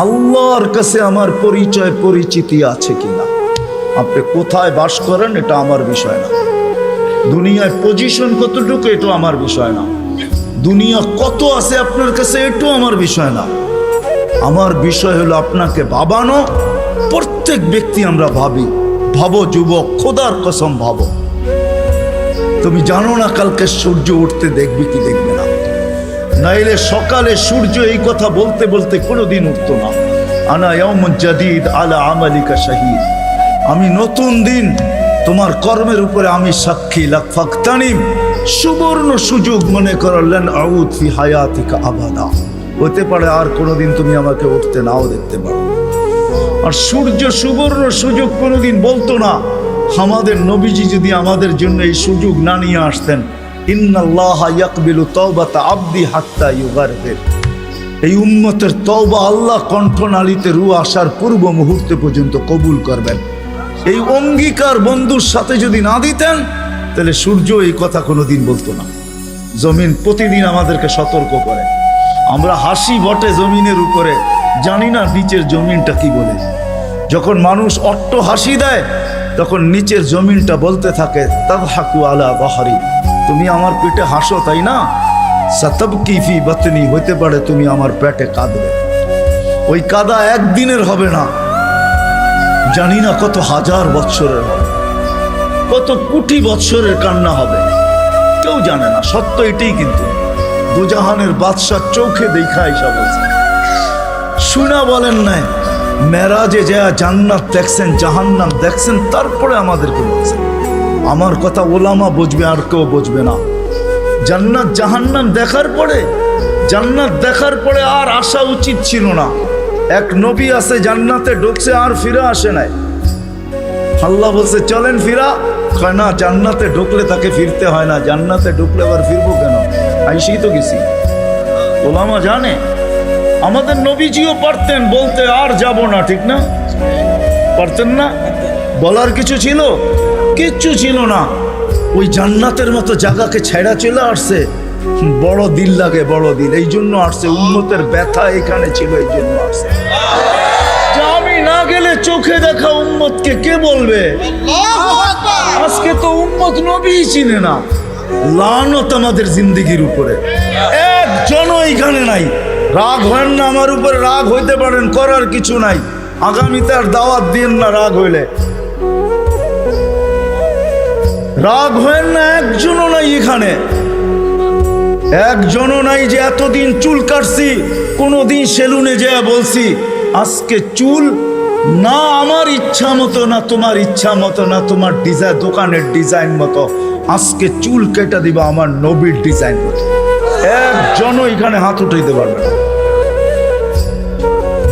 আল্লাহর কাছে আমার পরিচয় পরিচিতি আছে কিনা। আপনি কোথায় বাস করেন এটা আমার বিষয় না, দুনিয়ায় পজিশন কতটুকু এটা আমার বিষয় না, দুনিয়া কত আছে আপনার কাছে এটাও আমার বিষয় না। আমার বিষয় হলো আপনাকে ভাবানো। প্রত্যেক ব্যক্তি আমরা ভাবি, ভাবো যুবক, খোদার কসম ভাবো। তুমি জানো না কালকে সূর্য উঠতে দেখবে কি দেখবে না, নাইলে সকালে সূর্য এই কথা বলতে বলতে কোনোদিন উঠতো না। আনা ইয়াউমুন জাদীদ আলা আমালিকা শাহীদ, আমি নতুন দিন তোমার কর্মের উপরে আমি সাক্ষী। লাফাকতানিম, সুবর্ণ সুযোগ মনে করলেন আউদ ফি হায়াতিকা আবাদা, হতে পারে আর কোনোদিন তুমি আমাকে উঠতে নাও দেখতে পারো। আর সূর্য সুবর্ণ সুযোগ কোনোদিন বলতো না। আমাদের নবীজি যদি আমাদের জন্য এই সুযোগ না নিয়ে আসতেন, ইন্নাল্লাহা ইয়াকবিলু তাওবাতা আবদি হাত্তা ইউগারফির, এই উম্মতের তওবা আল্লাহ কণ্ঠনালীতে রু আসার পূর্ব মুহূর্তে পর্যন্ত কবুল করবেন। এই অঙ্গীকার বন্ধুর সাথে যদি না দিতেন তাহলে সূর্য এই কথা কোনোদিন বলতো না। জমিন প্রতিদিন আমাদেরকে সতর্ক করে। আমরা হাসি বটে জমিনের উপরে, জানি না নিচের জমিনটা কি বলে। যখন মানুষ অট্ট হাসি দেয় তখন নিচের জমিনটা বলতে থাকে তাদহাকু আলা বাহরি, তুমি আমার পেটে হাসো তাই না, সাতাবকি ফি বাতনি, হইতে পারে তুমি আমার পেটে কাঁদবে। ওই কাদা একদিনের হবে না, জানি না কত হাজার বৎসরের হবে, কত কোটি বৎসরের কান্না হবে, কেউ জানে না। সত্য এটাই, কিন্তু দুজাহানের বাদশাহ চোখে দেখা এসা বলছে, শুনা বলেন নাই মেরাজে যা জান্নাত দেখছেন জাহান্নাম দেখছেন, তারপরে আমাদেরকে বলছেন। আমার কথা ওলামা বুঝবে আর কেউ বুঝবে না। জান্নাত জাহান্নাম দেখার পরে, জান্নাত দেখার পরে আর আসা উচিত ছিল না। এক নবী আছে জান্নাতে ঢুকছে আর ফিরে আসে নাই। আল্লাহ বলছে চলেন ফিরা, কয় না, জান্নাতে ঢুকলে তাকে ফিরতে হয় না, জান্নাতে ঢুকলে আবার ফিরবো কেন, আইসেই তো গেছি। ওলামা জানে। আমাদের নবীজিও পারতেন বলতে আর যাব না, ঠিক না? পারতেন না? বলার কিছু ছিল? কিচ্ছু ছিল না। ওই জান্নাতের মতো জায়গাকে ছেড়া চলে আসছে। বড় দিল লাগে, বড় দিল, এই জন্য আসছে। উম্মতের ব্যথা এখানে ছিল, এই জন্য আসছে। আমি না গেলে চোখে দেখা উম্মতকে কে বলবে? আজকে তো উম্মত নবী চিনে না। লানত আমাদের জিন্দেগির উপরে, একজনও এখানে নাই। রাগ হয় না আমার উপরে, রাগ হইতে পারেন, করার কিছু নাই। আগামীতে আর দাওয়াত দিন না রাগ হইলে। রাগ হয় না, একজনও নাই এখানে, একজনও নাই যে এতদিন চুল কাটছি কোনোদিন সেলুনে যেয়ে বলছি আজকে চুল না আমার ইচ্ছা মতো, না তোমার ইচ্ছা মতো, না তোমার ডিজাইন দোকানের ডিজাইন মতো, আজকে চুল কেটে দিবা আমার নবীর ডিজাইন মতো। একজনও এখানে হাত উঠাইতে পারবে না।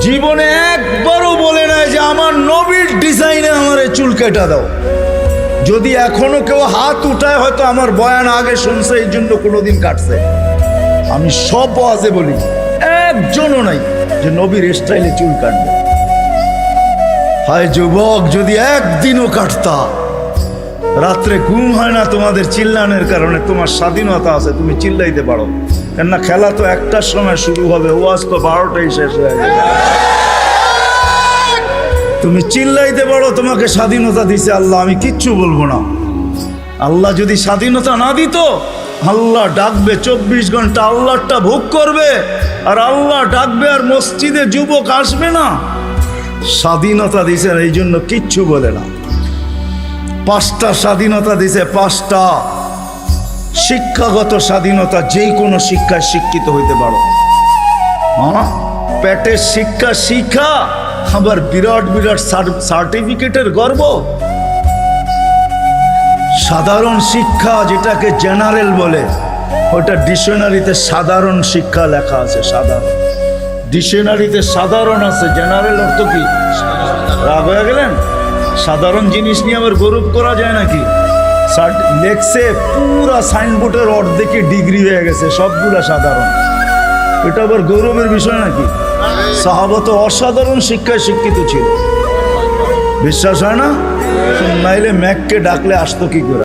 জীবনে একবারও বলে নাই যে আমার নবীর ডিজাইনে আমার চুল কেটে দাও। যদি এখনো কেউ হাত উঠায় হয়তো আমার বয়ান আগে শুনছে, এই জন্য কোনোদিন কাটছে। আমি সব ওয়াজে বলি, একজনও নাই যে নবীর স্টাইলে চুল কাটবে। হায় যুবক, যদি একদিনও কাটতা। রাত্রে ঘুম হয় না তোমাদের চিল্লানের কারণে, তোমার স্বাধীনতা আছে, তুমি চিল্লাইতে পারো। কেননা খেলা তো একটার সময় শুরু হবে, ওয়াজ তো 12টায় শেষ হয়ে যাবে। তুমি চিল্লাইতে পারো, তোমাকে স্বাধীনতা দিছে আল্লাহ, আমি কিচ্ছু বলবো না। আল্লাহ যদি স্বাধীনতা না দিত, আল্লাহ ডাকবে 24 ঘন্টা, আল্লাহটা ভোগ করবে, আর আল্লাহ ডাকবে আর মসজিদে যুবক আসবে না। স্বাধীনতা দিছেন, এই জন্য কিচ্ছু বলে না। 5টা স্বাধীনতা দিছে, 5টা। শিক্ষাগত স্বাধীনতা, যেই কোনো শিক্ষায় শিক্ষিত হইতে পারো। হ্যাঁ, পেটের শিক্ষা শিক্ষা, আবার বিরাট বিরাট সার্টিফিকেটের গর্ব। সাধারণ শিক্ষা, যেটাকে জেনারেল বলে, ওটা ডিকশনারিতে সাধারণ শিক্ষা লেখা আছে। সাধারণ ডিকশনারিতে সাধারণ আছে, জেনারেল অর্থ কি? রাগ হয়ে গেলেন? সাধারণ জিনিস নিয়ে আবার গৌরব করা যায় নাকি? লেখছে পুরা সাইনবোর্ডের অর্ধেকে ডিগ্রি হয়ে গেছে, সবগুলা সাধারণ। এটা আবার গৌরবের বিষয় নাকি? সাহাবা তো অসাধারণ শিক্ষায় শিক্ষিত ছিল। বিশ্বাস হয় না? নাইলে ম্যাককে ডাকলে আসতো কি করে?